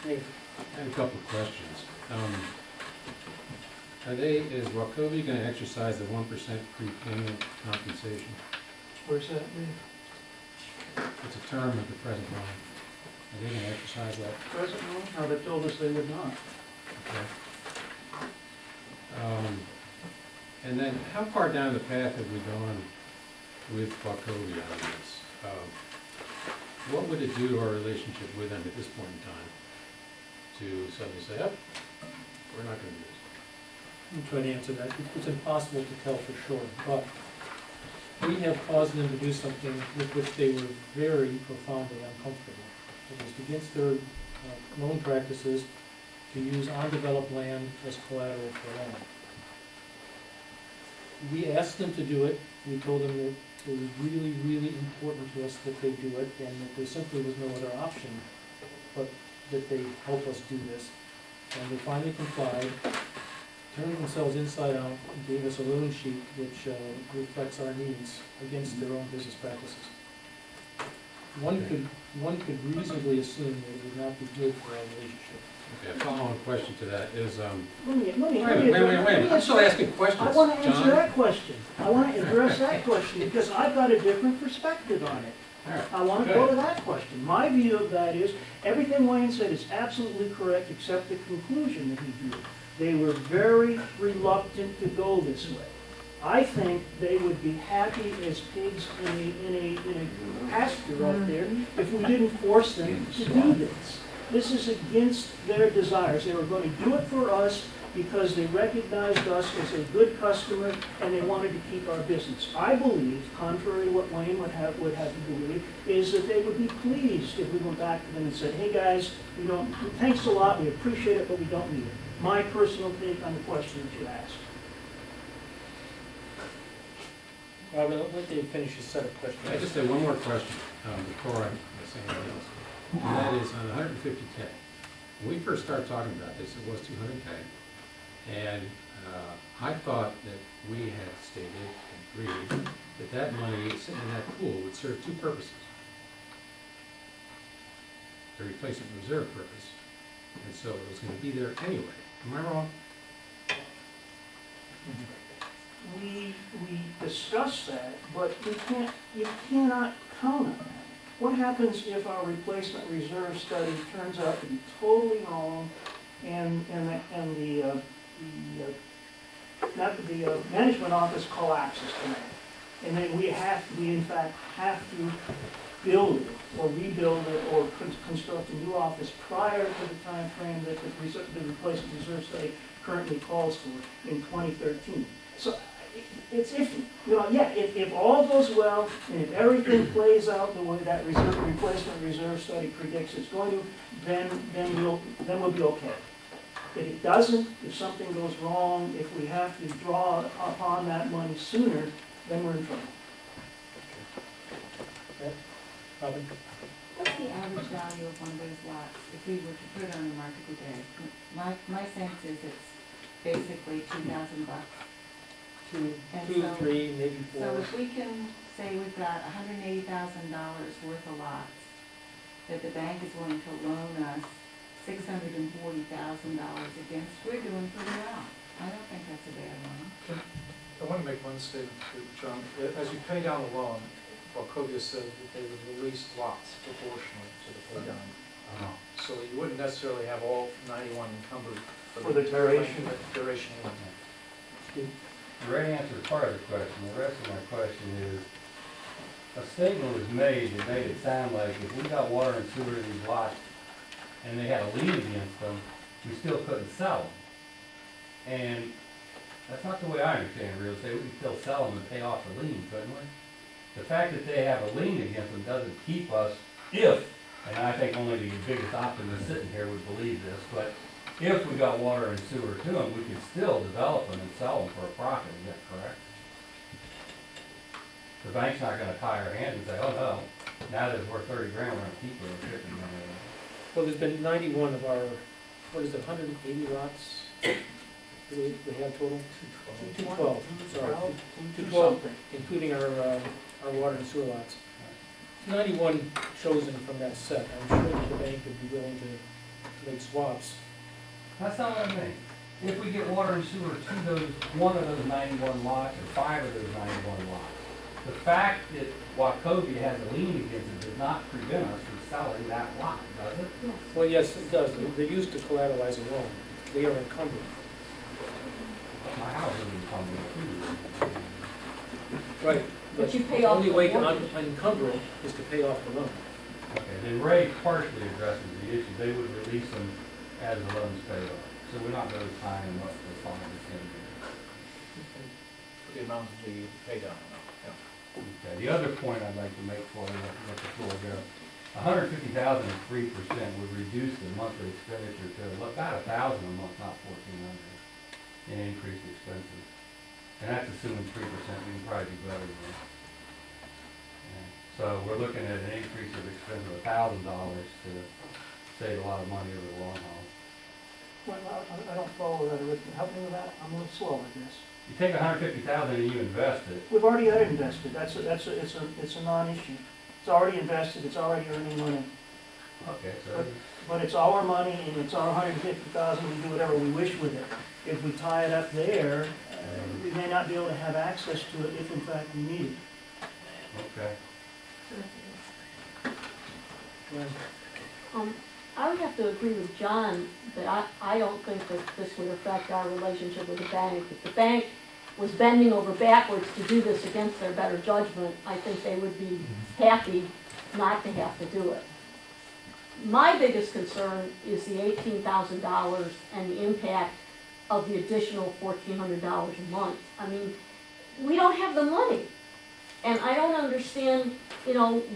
Dave. I have a couple of questions. Is Wachovia going to exercise the 1% prepayment compensation? Where's that, Dave? It's a term of the present loan. Are they going to exercise that? Present loan? No, they told us they would not. Okay. And then, how far down the path have we gone with Wachovia on this? What would it do to our relationship with them at this point in time to suddenly say, oh, we're not going to do this? I'm trying to answer that. It's impossible to tell for sure, but we have caused them to do something with which they were very profoundly uncomfortable. It was against their loan practices to use undeveloped land as collateral for a loan. We asked them to do it. We told them that it was really, really important to us that they do it, and that there simply was no other option but that they help us do this. And they finally complied, turned themselves inside out, and gave us a loan sheet which reflects our needs against their own business practices. One could reasonably assume that it would not be good for our relationship. Okay, a follow-on question to that is, Let me wait. I'm still asking questions, I want to answer John. that question. I want to address that question because I've got a different perspective on it. All right, I want to go to that question. My view of that is, everything Wayne said is absolutely correct except the conclusion that he drew. They were very reluctant to go this way. I think they would be happy as pigs in a pasture out there if we didn't force them to do this. This is against their desires. They were going to do it for us because they recognized us as a good customer and they wanted to keep our business. I believe, contrary to what Wayne would have to believe, is that they would be pleased if we went back to them and said, hey guys, thanks a lot, we appreciate it, but we don't need it. My personal take on the question that you asked. Robin, let Dave finish his set of questions. I just have one more question before I say anything else. And that is on 150K. When we first started talking about this, it was 200K. And I thought that we had stated and agreed that that money sitting in that pool would serve two purposes. The replacement reserve purpose. And so it was going to be there anyway. Am I wrong? We discussed that, but you cannot count on that. What happens if our replacement reserve study turns out to be totally wrong and the management office collapses tonight? And then we in fact have to build it or rebuild it or construct a new office prior to the time frame that the replacement reserve study currently calls for in 2013. So it's iffy. If all goes well and if everything plays out the way that replacement reserve study predicts it's going to, then we'll be okay. If it doesn't, if something goes wrong, if we have to draw upon that money sooner, then we're in trouble. Okay. Robin? What's the average value of one of those lots if we were to put it on the market today? My sense is it's basically $2,000. Two, so, three, maybe four. So if we can say we've got $180,000 worth of lots that the bank is willing to loan us $640,000 against, we're doing pretty well. I don't think that's a bad loan. I want to make one statement to John. As you pay down the loan, Wachovia said that they would release lots proportionally to the pay down. So you wouldn't necessarily have all 91 encumbered For the duration. Duration. The right answer is part of the question. The rest of my question is, a statement was made that made it sound like if we got water and sewer in these lots and they had a lien against them, we still couldn't sell them. And that's not the way I understand real estate. We can still sell them and pay off the lien, couldn't we? The fact that they have a lien against them doesn't keep us, if, and I think only the biggest optimist sitting here would believe this, but if we got water and sewer to them, we could still develop them and sell them for a profit. Is that correct? The bank's not going to tie our hands and say, oh no, now that it's worth 30 grand, we're going to keep it or 50 grand. Well, there's been 91 of our, what is it, 180 lots we have total? 212. Sorry, 212, including our water and sewer lots. 91 chosen from that set. I'm sure that the bank would be willing to make swaps. That's not what I mean. If we get water and sewer to those, one of those 91 lots or 5 of those 91 lots, the fact that Wachovia has a lien against it does not prevent us from selling that lot, does it? Well, yes, it does. They're used to collateralize a loan. They are encumbered. My house is encumbered too. Right. But you pay The off only the way to mortgage. unencumber it is to pay off the loan. Okay, then Ray partially addresses the issue. They would release them as the loans pay off. So we're not really tying them up for fine is going to be. For the amount of the pay down, yeah. Okay, the other point I'd like to make for you, let the floor go. 150,000 at 3% would reduce the monthly expenditure to about 1,000 a month, not 1,400 in increased expenses. And that's assuming 3%, we can probably do better than that. So we're looking at an increase of expense of $1,000 to save a lot of money over the long haul. Well, I don't follow that arithmetic. Help me with that. I'm a little slow on this. You take 150,000 and you invest it, We've already had it invested. It's a non-issue. It's already invested, it's already earning money. okay, so But it's our money and it's our 150,000, we do whatever we wish with it. If we tie it up there, we may not be able to have access to it if in fact we need it. okay. I would have to agree with John that I don't think that this would affect our relationship with the bank. If the bank was bending over backwards to do this against their better judgment, I think they would be happy not to have to do it. My biggest concern is the $18,000 and the impact of the additional $1,400 a month. I mean, we don't have the money. And I don't understand,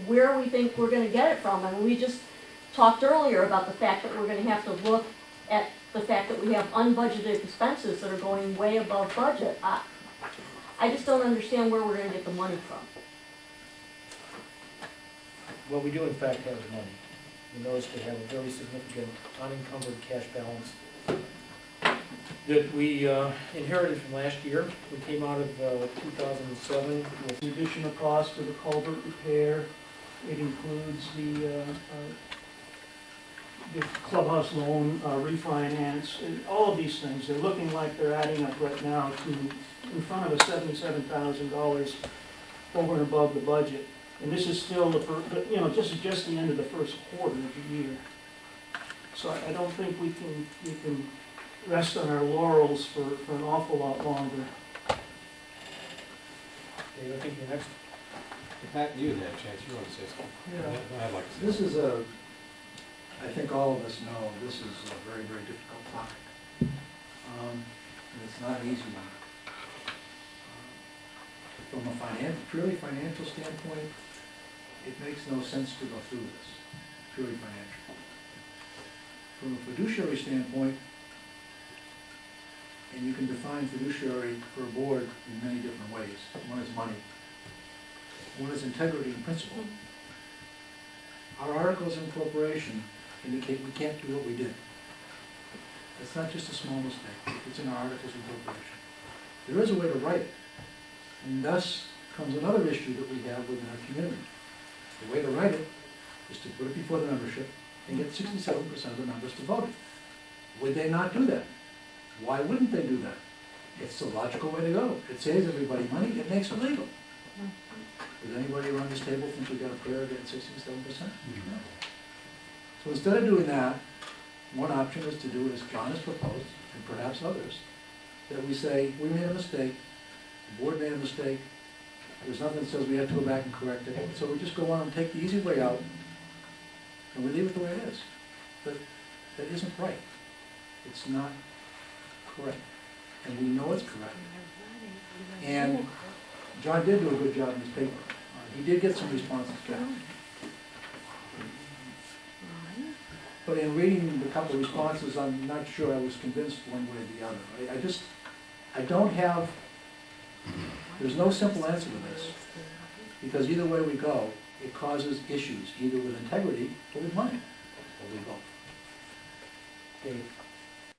where we think we're gonna get it from. I mean, we just talked earlier about the fact that we're gonna have to look at the fact that we have unbudgeted expenses that are going way above budget. I just don't understand where we're gonna get the money from. Well, we do in fact have the money. You notice we have a very significant unencumbered cash balance that we inherited from last year. We came out of 2007 with The additional cost for the culvert repair, it includes the Clubhouse Loan refinance, and all of these things. They're looking like they're adding up right now to in front of us $77,000 over and above the budget. And this is still just the end of the first quarter of the year. So I don't think we can rest on our laurels for an awful lot longer. Okay, I think the next. Pat, you had a chance, you want to say something? Yeah. I'd like to say This something. is I think all of us know, this is a very, very difficult topic. And it's not an easy one. From a purely financial standpoint, it makes no sense to go through this, purely financial. From a fiduciary standpoint, and you can define fiduciary for a board in many different ways. One is money. One is integrity and principle. Our articles of incorporation indicate we can't do what we did. That's not just a small mistake. It's in our articles of incorporation. There is a way to write it. And thus comes another issue that we have within our community. The way to write it is to put it before the membership and get 67% of the members to vote it. Would they not do that? Why wouldn't they do that? It's the logical way to go. It saves everybody money, it makes it legal. Does anybody around this table think we got a prayer getting 67%? No. So instead of doing that, one option is to do as John has proposed, and perhaps others, that we say, we made a mistake, the board made a mistake, there's nothing that says we have to go back and correct it, so we just go on and take the easy way out, and we leave it the way it is. But that isn't right. It's not correct. And we know it's correct. And John did do a good job in his paper. He did get some responses back. But in reading the couple of responses, I'm not sure I was convinced one way or the other. I don't have, there's no simple answer to this. Because either way we go, it causes issues, either with integrity or with money, or with both. Dave.